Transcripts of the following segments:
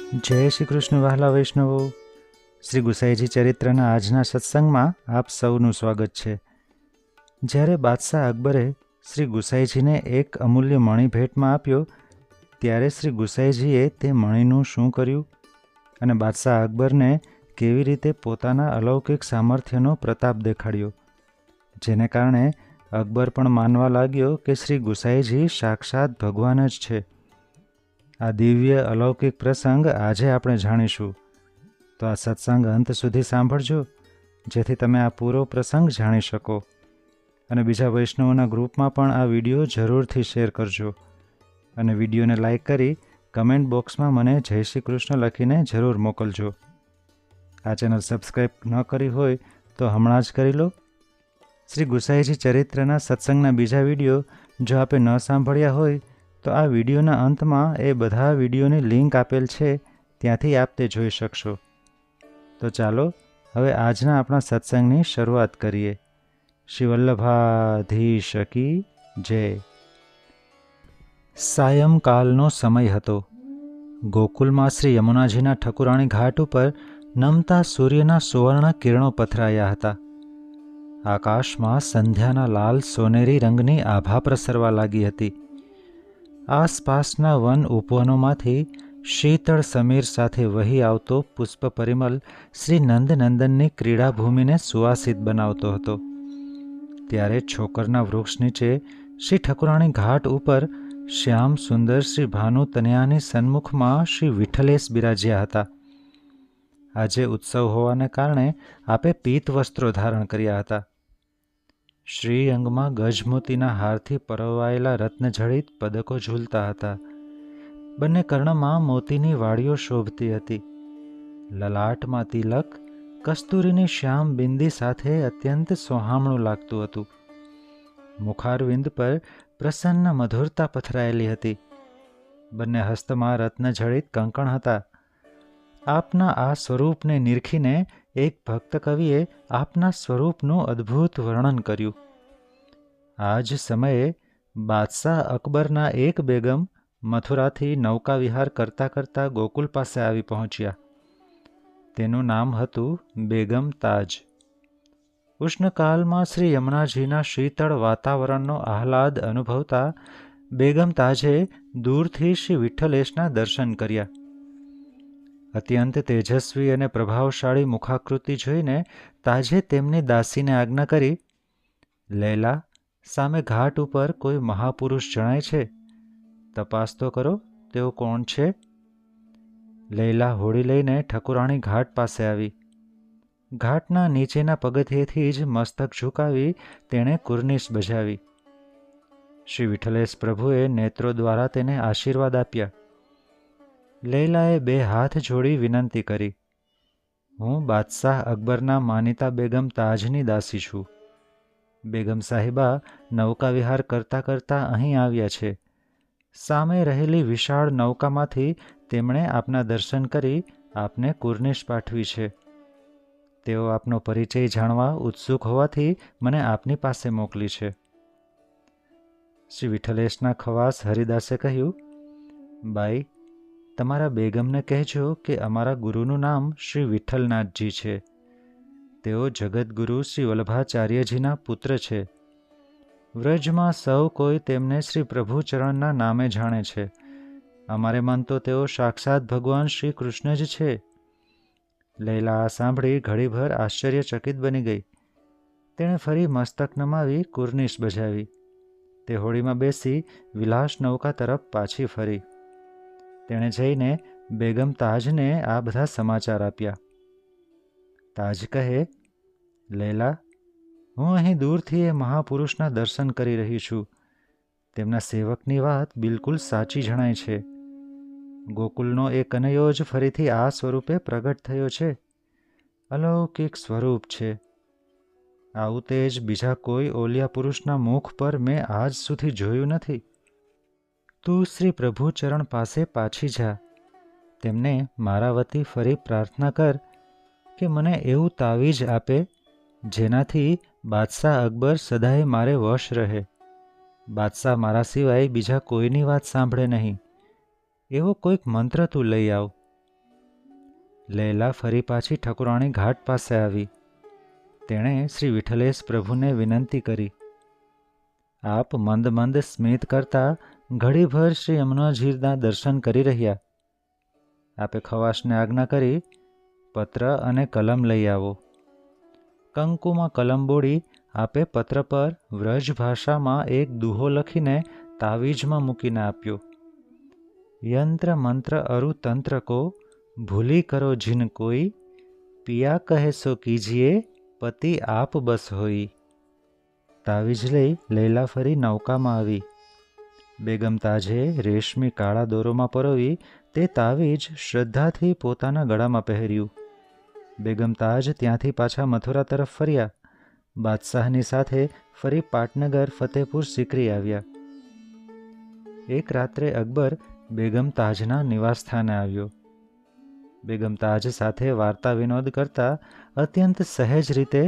જય શ્રી કૃષ્ણ વહાલા વૈષ્ણવો. શ્રી ગુસાઈજી ચરિત્રના આજના સત્સંગમાં આપ સૌનું સ્વાગત છે. જ્યારે બાદશાહ અકબરે શ્રી ગુસાઈજીને એક અમૂલ્ય મણિ ભેટમાં આપ્યો ત્યારે શ્રી ગુસાઈજીએ તે મણિનું શું કર્યું અને બાદશાહ અકબરને કેવી રીતે પોતાના અલૌકિક સામર્થ્યનો પ્રતાપ દેખાડ્યો, જેને કારણે અકબર પણ માનવા લાગ્યો કે શ્રી ગુસાઈજી સાક્ષાત ભગવાન જ છે. આ દિવ્ય અલૌકિક પ્રસંગ આજે આપણે જાણીશું. તો આ સત્સંગ અંત સુધી સાંભળજો, જેથી તમે આ પૂરો પ્રસંગ જાણી શકો. અને બીજા વૈષ્ણવોના ગ્રુપમાં પણ આ વિડીયો જરૂરથી શેર કરજો. અને વિડીયોને લાઈક કરી કમેન્ટ બોક્સમાં મને જય શ્રી કૃષ્ણ લખીને જરૂર મોકલજો. આ ચેનલ સબસ્ક્રાઈબ ન કરી હોય તો હમણાં જ કરી લો. શ્રી ગુસાઈજી ચરિત્રના સત્સંગના બીજા વિડીયો જો આપે ન સાંભળ્યા હોય તો આ વિડીયોના અંતમાં એ બધા વિડીયોની લિંક આપેલ છે, ત્યાંથી આપ તે જોઈ શકશો. તો ચાલો હવે આજના આપણા સત્સંગની શરૂઆત કરીએ. શ્રી વલ્લભાધીશ કી જય. સાયંકાલનો સમય હતો. ગોકુલમાં શ્રી યમુનાજીના ઠકુરાણી ઘાટ ઉપર નમતા સૂર્યના સુવર્ણ કિરણો પથરાયા હતા. આકાશમાં સંધ્યાના લાલ સોનેરી રંગની આભા પ્રસરવા લાગી હતી. આસપાસના વન ઉપવનોમાંથી શીતળ સમીર સાથે વહી આવતો પુષ્પ પરિમલ શ્રી નંદનંદનની ક્રીડાભૂમિને સુવાસિત બનાવતો હતો. ત્યારે છોકરના વૃક્ષ નીચે શ્રી ઠકુરાણી ઘાટ ઉપર શ્યામ સુંદર શ્રી ભાનુ તનયાની સન્મુખમાં શ્રી વિઠ્ઠલેશ બિરાજ્યા હતા. આજે ઉત્સવ હોવાને કારણે આપે પીત વસ્ત્રો ધારણ કર્યા હતા. શ્રી અંગમાં ગજમોતીના હારથી પરવાયેલા રત્નજડિત પદકો ઝૂલતા હતા. બંને કર્ણમાં મોતીની વાડીઓ શોભતી હતી. લલાટમાં તિલક કસ્તુરીની શ્યામ બિંદી સાથે અત્યંત સોહામણું લાગતું હતું. મુખારવિંદ પર પ્રસન્ન મધુરતા પથરાયેલી હતી. બંને હસ્તમાં રત્નજડિત કંકણ હતા. આપના આ સ્વરૂપને નિરખીને એક ભક્ત કવિએ આપના સ્વરૂપનું અદ્ભુત વર્ણન કર્યું. આ જ સમયે બાદશાહ અકબરના એક બેગમ મથુરાથી નૌકા વિહાર કરતાં કરતાં ગોકુલ પાસે આવી પહોંચ્યા. તેનું નામ હતું બેગમ તાજ. ઉષ્ણકાલમાં શ્રી યમુનાજીના શીતળ વાતાવરણનો આહલાદ અનુભવતા બેગમ તાજે દૂરથી શ્રી વિઠ્ઠલેશના દર્શન કર્યા. અત્યંત તેજસ્વી અને પ્રભાવશાળી મુખાકૃતિ જોઈને તાજે તેમની દાસીને આજ્ઞા કરી, લૈલા, સામે ઘાટ ઉપર કોઈ મહાપુરુષ જણાય છે, તપાસ તો કરો તેઓ કોણ છે. લૈલા હોડી લઈને ઠકુરાણી ઘાટ પાસે આવી. ઘાટના નીચેના પગથિયેથી જ મસ્તક ઝુકાવી તેણે કુર્નિશ બજાવી. શ્રી વિઠ્ઠલેશ પ્રભુએ નેત્રો દ્વારા તેને આશીર્વાદ આપ્યા. લૈલાએ બે હાથ જોડી વિનંતી કરી, હું બાદશાહ અકબરના માનીતા બેગમ તાજની દાસી છું. બેગમ સાહિબા નૌકા વિહાર કરતાં કરતાં અહીં આવ્યા છે. સામે રહેલી વિશાળ નૌકામાંથી તેમણે આપના દર્શન કરી આપને કુર્નિશ પાઠવી છે. તેઓ આપનો પરિચય જાણવા ઉત્સુક હોવાથી મને આપની પાસે મોકલી છે. શ્રી વિઠ્ઠલેશના ખવાસ હરિદાસે કહ્યું, બાઈ, તમારા બેગમને કહેજો કે અમારા ગુરુનું નામ શ્રી વિઠ્ઠલનાથજી છે. તેઓ જગતગુરુ શ્રી વલ્લભાચાર્યજીના પુત્ર છે. વ્રજમાં સૌ કોઈ તેમને શ્રી પ્રભુચરણના નામે જાણે છે. અમારે મન તો તેઓ સાક્ષાત ભગવાન શ્રી કૃષ્ણ જ છે. લૈલા આ સાંભળી ઘડીભર આશ્ચર્યચકિત બની ગઈ. તેણે ફરી મસ્તક નમાવી કુર્નિશ બજાવી. તે હોડીમાં બેસી વિલાસ નૌકા તરફ પાછી ફરી. તેણે જઈને બેગમ તાજને આ બધા સમાચાર આપ્યા. તાજ કહે, લૈલા, હું અહીં દૂરથી એ મહાપુરુષના દર્શન કરી રહી છું. તેમના સેવકની વાત બિલકુલ સાચી જણાય છે. ગોકુલનો એ કનૈયો જ ફરીથી આ સ્વરૂપે પ્રગટ થયો છે. અલૌકિક સ્વરૂપ છે. આવું તેજ બીજા કોઈ ઓલિયા પુરુષના મુખ પર મેં આજ સુધી જોયું નથી. તું શ્રી પ્રભુચરણ પાસે પાછી જા. તેમને મારા વતી ફરી પ્રાર્થના કર કે મને એવું તાવીજ આપે જેનાથી બાદશાહ અકબર સદાય મારે વશ રહે. બાદશાહ મારા સિવાય બીજા કોઈની વાત સાંભળે નહીં. એવો કોઈક મંત્ર તું લઈ આવ. લૈલા ફરી પાછી ઠકુરાણી ઘાટ પાસે આવી. તેણે શ્રી વિઠ્ઠલેશ પ્રભુને વિનંતી કરી. આપ મંદ મંદ સ્મિત કરતા ઘડીભર શ્રી યમુનાજીના દર્શન કરી રહ્યા. આપે ખવાસને આજ્ઞા કરી, પત્ર અને કલમ લઈ આવો. કંકુમાં કલમ બોડી આપે પત્ર પર વ્રજ ભાષામાં એક દુહો લખીને તાવીજમાં મૂકીને આપ્યો. યંત્ર મંત્ર અરુ તંત્ર કો ભૂલી કરો જીન કોઈ, પિયા કહે સો કીજીએ પતિ આપ બસ હોઈ. તાવીજ લઈ લૈલા ફરી નૌકામાં આવી. બેગમ તાજે રેશમી કાળા દોરોમાં પરોવી તે તાવીજ શ્રદ્ધાથી પોતાના ગળામાં પહેર્યું. બેગમ તાજ ત્યાંથી પાછા મથુરા તરફ ફર્યા. બાદશાહની સાથે ફરી પાટનગર ફતેપુર સિકરી આવ્યા. એક રાત્રે અકબર બેગમ તાજના નિવાસસ્થાને આવ્યો. બેગમ તાજ સાથે વાર્તા વિનોદ કરતા અત્યંત સહેજ રીતે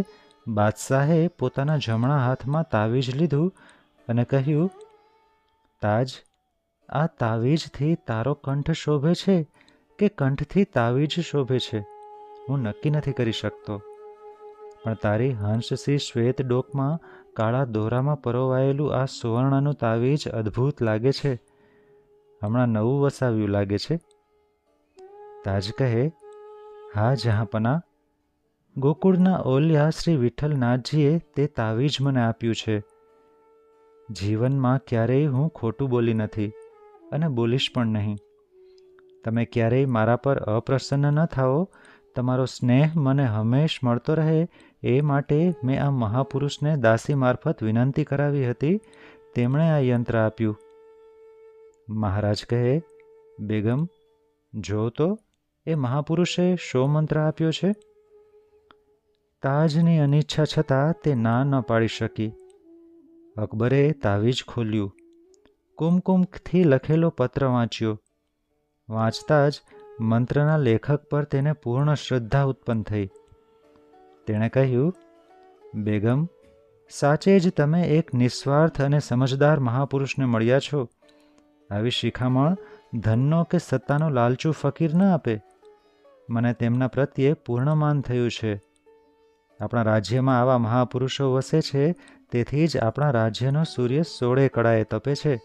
બાદશાહે પોતાના જમણા હાથમાં તાવીજ લીધું અને કહ્યું, તાજ, આ તાવીજથી તારો કંઠ શોભે છે કે કંઠથી તાવીજ શોભે છે હું નક્કી નથી કરી શકતો, પણ તારી હંસસી શ્વેત ડોકમાં કાળા દોરામાં પરોવાયેલું આ સુવર્ણનું તાવીજ અદ્ભુત લાગે છે. હમણાં નવું વસાવ્યું લાગે છે. તાજ કહે, હા જહાંપના, ગોકુળના ઓલિયા શ્રી વિઠ્ઠલનાથજીએ તે તાવીજ મને આપ્યું છે. જીવનમાં ક્યારેય હું ખોટું બોલી નથી અને બોલીશ પણ નહીં. તમે ક્યારેય મારા પર અપ્રસન્ન ન થાઓ. તમારો સ્નેહ મને હંમેશ મળતો રહે એ માટે મેં આ મહાપુરુષને દાસી મારફત વિનંતી કરાવી હતી. તેમણે આ યંત્ર આપ્યું. મહારાજ કહે, બેગમ, જો તો એ મહાપુરુષે શો મંત્ર આપ્યો છે? તાજની અનિચ્છા છતાં તે ના ન પાડી શકી. અકબરે તાવીજ ખોલ્યું. કુમકુમથી લખેલો પત્ર વાંચ્યો. વાંચતા જ મંત્રના લેખક પર તેને પૂર્ણ શ્રદ્ધા ઉત્પન્ન થઈ. તેણે કહ્યું, બેગમ, સાચે જ તમે એક નિસ્વાર્થ અને સમજદાર મહાપુરુષને મળ્યા છો. આવી શિખામણ ધનનો કે સત્તાનો લાલચુ ફકીર ન આપે. મને તેમના પ્રત્યે પૂર્ણ માન થયું છે. આપણા રાજ્યમાં આવા મહાપુરુષો વસે છે, તેથી જ આપણા રાજ્યનો સૂર્ય 16 કળાએ તપે છે.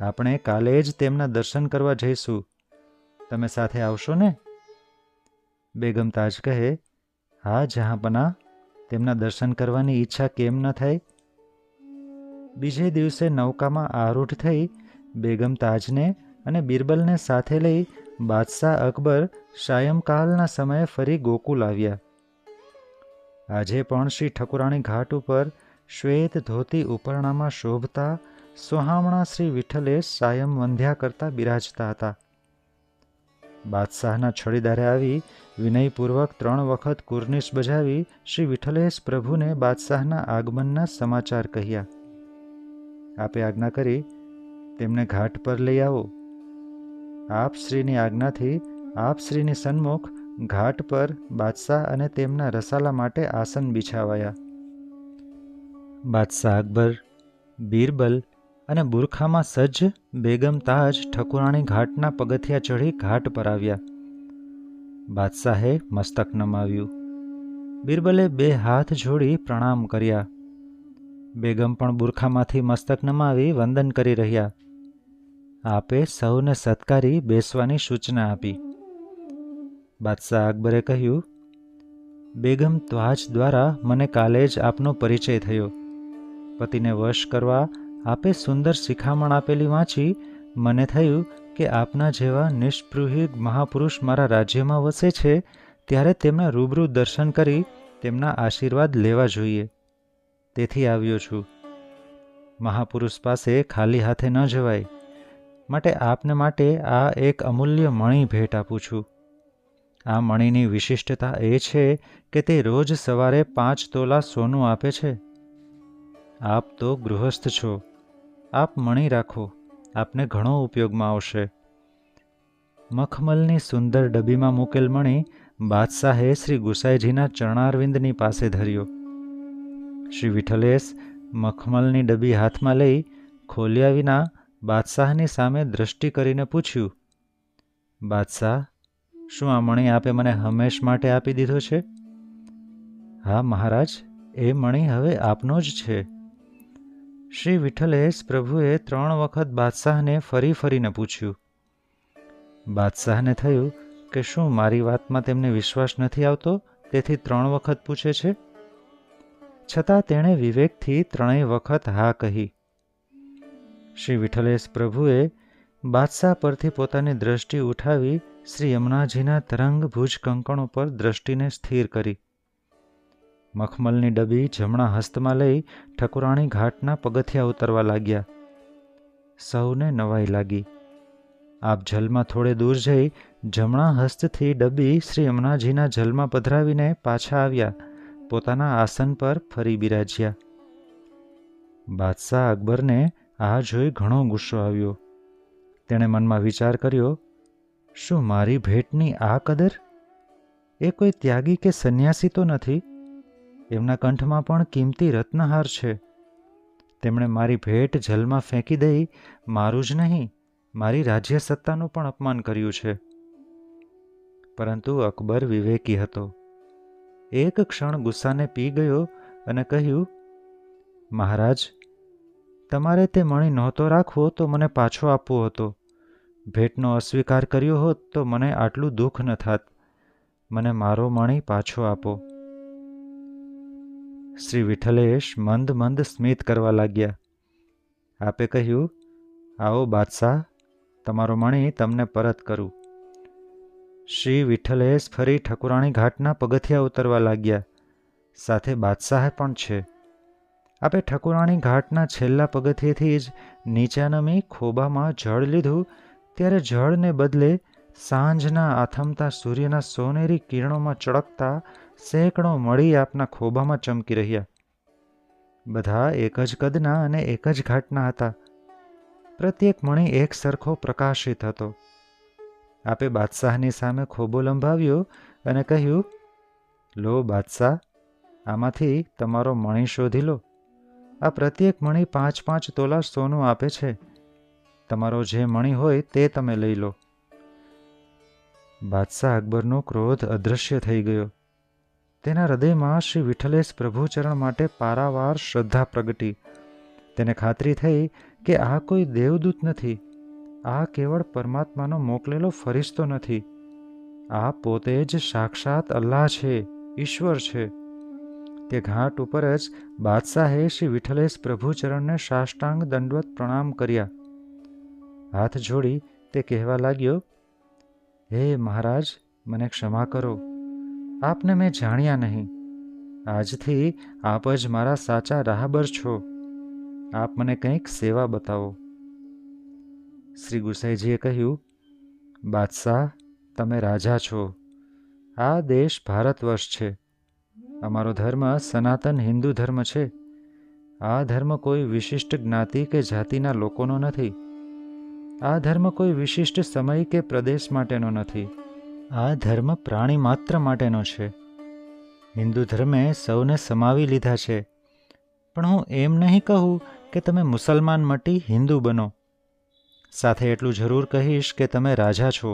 આપણે કાલે જ તેમના દર્શન કરવા જઈશું. તમે સાથે આવશો ને? બેગમ તાજ કહે, હા જહાંપના, તેમના દર્શન કરવાની ઈચ્છા કેમ ન થાય. બીજે દિવસે નૌકામાં આરૂઢ થઈ બેગમ તાજને અને બિરબલને સાથે લઈ બાદશાહ અકબર સાયંકાલના સમયે ફરી ગોકુલ આવ્યા. આજે પણ શ્રી ઠકુરાણી ઘાટ ઉપર શ્વેત ધોતી ઉપરણામાં શોભતા સોહામણા શ્રી વિઠ્ઠલેશ સાયમ વંધ્યા કરતા બિરાજતા હતા. બાદશાહના છડીદારે આવી વિનયપૂર્વક 3 વખત કુર્નિશ બજાવી શ્રી વિઠ્ઠલેશ પ્રભુને બાદશાહના આગમનના સમાચાર કહ્યા. આપે આજ્ઞા કરી તેમને ઘાટ પર લઈ આવો. આપ શ્રીની આજ્ઞાથી આપ શ્રીની સન્મુખ ઘાટ પર બાદશાહ અને તેમના રસાલા માટે આસન બિછાવાયા. બાદશાહ અકબર, બિરબલ અને બુરખામાં સજ્જ બેગમ તાજ ઠકુરાણી ઘાટના પગથિયા ચઢી ઘાટ પર આવ્યા. બાદશાહે મસ્તક નમાવ્યું. બિરબલે 2 હાથ જોડી પ્રણામ કર્યા. બેગમ પણ બુરખામાંથી મસ્તક નમાવી વંદન કરી રહ્યા. આપે સૌને સત્કારી બેસવાની સૂચના આપી. બાદશાહ અકબરે કહ્યું, બેગમ ત્વાજ દ્વારા મને કાલે જ આપનો પરિચય થયો. પતિને વશ કરવા આપે સુંદર શિખામણ આપેલી વાંચી મને થયું કે આપના જેવા નિષ્પૃહી મહાપુરુષ મારા રાજ્યમાં વસે છે, ત્યારે તેમના રૂબરૂ દર્શન કરી તેમના આશીર્વાદ લેવા જોઈએ. તેથી આવ્યો છું. મહાપુરુષ પાસે ખાલી હાથે ન જવાય, માટે આપને માટે આ એક અમૂલ્ય મણિ ભેટ આપું છું. આ મણિની વિશિષ્ટતા એ છે કે તે રોજ સવારે 5 તોલા સોનું આપે છે. આપ તો ગૃહસ્થ છો. આપ મણિ રાખો, આપને ઘણો ઉપયોગમાં આવશે. મખમલની સુંદર ડબ્બીમાં મૂકેલ મણિ બાદશાહે શ્રી ગુસાઈજીના ચરણારવિંદની પાસે ધર્યો. શ્રી વિઠ્ઠલેશ મખમલની ડબ્બી હાથમાં લઈ ખોલ્યા વિના બાદશાહની સામે દ્રષ્ટિ કરીને પૂછ્યું, બાદશાહ, શું આ મણી આપે મને હંમેશ માટે આપી દીધો છે? હા મહારાજ, એ મણી હવે આપનો જ છે. શ્રી વિઠ્ઠલેશ પ્રભુએ 3 વખત બાદશાહને ફરી ફરીને પૂછ્યું. બાદશાહને થયું કે શું મારી વાતમાં તેમને વિશ્વાસ નથી આવતો, તેથી 3 વખત પૂછે છે? છતાં તેણે વિવેકથી 3 વખત હા કહી. શ્રી વિઠ્ઠલેશ પ્રભુએ બાદશાહ પરથી પોતાની દ્રષ્ટિ ઉઠાવી શ્રી યમુનાજીના તરંગ ભુજ કંકણ ઉપર દ્રષ્ટિને સ્થિર કરી. મખમલની ડબી જમણા હસ્તમાં લઈ ઠકુરાણી ઘાટના પગથિયા ઉતરવા લાગ્યા. સૌને નવાઈ લાગી. આપ જલમાં થોડે દૂર જઈ જમણા હસ્તથી ડબી શ્રી યમુનાજીના જલમાં પધરાવીને પાછા આવ્યા, પોતાના આસન પર ફરી બિરાજ્યા. બાદશાહ અકબરને આ જોઈ ઘણો ગુસ્સો આવ્યો. તેણે મનમાં વિચાર કર્યો, શું મારી ભેટની આ કદર? એ કોઈ ત્યાગી કે સંન્યાસી તો નથી. એમના કંઠમાં પણ કિંમતી રત્નહાર છે. તેમણે મારી ભેટ જલમાં ફેંકી દઈ મારું જ નહીં, મારી રાજ્ય સત્તાનું પણ અપમાન કર્યું છે. પરંતુ અકબર વિવેકી હતો. એક ક્ષણ ગુસ્સાને પી ગયો અને કહ્યું, મહારાજ, તમારે તે મણી નહોતો રાખવો તો મને પાછો આપવો હતો. ભેટનો અસ્વીકાર કર્યો હોત તો મને આટલું દુઃખ ન થાત. મને મારો મણી પાછો આપો. શ્રી વિઠ્ઠલેશ મંદ મંદ સ્મિત કરવા લાગ્યા. આપે કહ્યું, આવો બાદશાહ, તમારો મણી તમને પરત કરું. શ્રી વિઠ્ઠલેશ ફરી ઠકુરાણી ઘાટના પગથિયા ઉતરવા લાગ્યા. સાથે બાદશાહ પણ છે. આપે ઠકુરાણી ઘાટના છેલ્લા પગથિયેથી જ નીચે નમી ખોબામાં જળ લીધું, ત્યારે જળને બદલે સાંજના આથમતા સૂર્યના સોનેરી કિરણોમાં ચળકતા સેંકડો મળી આપના ખોબામાં ચમકી રહ્યા. બધા એક જ કદના અને એક જ ઘાટના હતા. પ્રત્યેક મણી એક સરખો પ્રકાશિત હતો. આપે બાદશાહની સામે ખોબો લંબાવ્યો અને કહ્યું, લો બાદશાહ, આમાંથી તમારો મણી શોધી લો. આ પ્રત્યેક મણી 5-5 તોલા સોનું આપે છે. તમારો જે મણી હોય તે તમે લઈ લો. બાદશાહ અકબરનો ક્રોધ અદૃશ્ય થઈ ગયો. તેના હૃદયમાં શ્રી વિઠ્ઠલેશ પ્રભુચરણ માટે પારાવાર શ્રદ્ધા પ્રગટી. તેને ખાતરી થઈ કે આ કોઈ દેવદૂત નથી, આ કેવળ પરમાત્માનો મોકલેલો ફરિશ્તો નથી. આ પોતે જ સાક્ષાત અલ્લાહ છે, ઈશ્વર છે. તે ઘાટ ઉપર જ બાદશાહે શ્રી વિઠ્ઠલેશ પ્રભુચરણને સાષ્ટાંગ દંડવત પ્રણામ કર્યા. હાથ જોડી તે કહેવા લાગ્યો, હે મહારાજ, મને ક્ષમા કરો. આપને મેં જાણ્યા નહીં. આજથી આપ જ મારા સાચા રાહબર છો. આપ મને કંઈક સેવા બતાવો. શ્રી ગુસાઈજીએ કહ્યું, બાદશાહ, તમે રાજા છો. આ દેશ ભારત વર્ષ છે. અમારો ધર્મ સનાતન હિન્દુ ધર્મ છે. આ ધર્મ કોઈ વિશિષ્ટ જ્ઞાતિ કે જાતિના લોકોનો નથી. આ ધર્મ કોઈ વિશિષ્ટ સમય કે પ્રદેશ માટેનો નથી. આ ધર્મ પ્રાણી માત્ર માટેનો છે. હિન્દુ ધર્મે સૌને સમાવી લીધા છે. પણ હું એમ નહીં કહું કે તમે મુસલમાન મટી હિન્દુ બનો. સાથે એટલું જરૂર કહીશ કે તમે રાજા છો.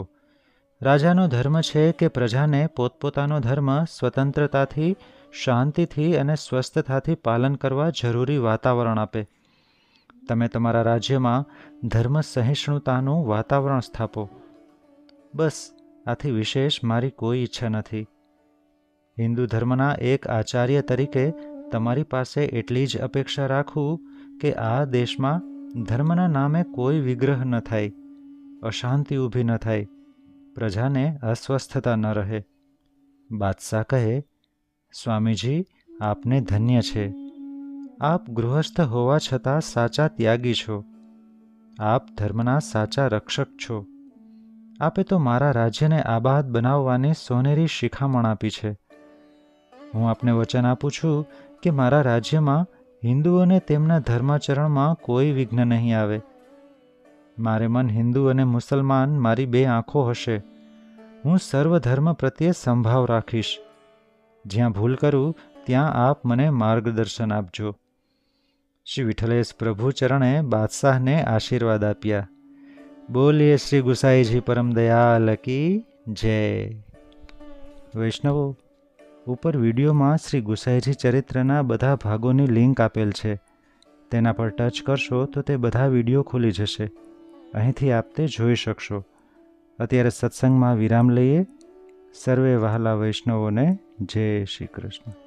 રાજાનો ધર્મ છે કે પ્રજાને પોતપોતાનો ધર્મ સ્વતંત્રતાથી, શાંતિથી અને સ્વસ્થતાથી પાલન કરવા જરૂરી વાતાવરણ આપે. તમે તમારા રાજ્યમાં ધર્મ સહિષ્ણુતાનું વાતાવરણ સ્થાપો. બસ, આથી વિશેષ મારી કોઈ ઈચ્છા નથી. હિન્દુ ધર્મના એક આચાર્ય તરીકે તમારી પાસે એટલી જ અપેક્ષા રાખું કે આ દેશમાં ધર્મના નામે કોઈ વિગ્રહ ન થાય, અશાંતિ ઊભી ન થાય, પ્રજાને અસ્વસ્થતા ન રહે. બાદશાહ કહે, સ્વામીજી, આપને ધન્ય છે. આપ ગૃહસ્થ હોવા છતાં સાચા ત્યાગી છો. આપ ધર્મના સાચા રક્ષક છો. આપે તો મારા રાજ્યને આબાદ બનાવવાની સોનેરી શિખામણ આપી છે. હું આપને વચન આપું છું કે મારા રાજ્યમાં હિન્દુઓને તેમના ધર્માચરણમાં કોઈ વિઘ્ન નહીં આવે. મારે મન હિન્દુ અને મુસલમાન મારી 2 આંખો હશે. હું સર્વ ધર્મ પ્રત્યે સંભાવ રાખીશ. જ્યાં ભૂલ કરું ત્યાં આપ મને માર્ગદર્શન આપજો. શ્રી વિઠ્ઠલેશ પ્રભુ ચરણે બાદશાહને આશીર્વાદ આપ્યા. બોલીએ શ્રી ગુસાઈજી પરમ દયાલ કી જય. વૈષ્ણવો, ઉપર વિડીયોમાં શ્રી ગુસાઈજી ચરિત્રના બધા ભાગોની લિંક આપેલ છે. તેના પર ટચ કરશો તો તે બધા વિડીયો ખુલી જશે. અહીંથી આપ તે જોઈ શકશો. અત્યારે સત્સંગમાં વિરામ લઈએ. સર્વે વહાલા વૈષ્ણવોને જય શ્રી કૃષ્ણ.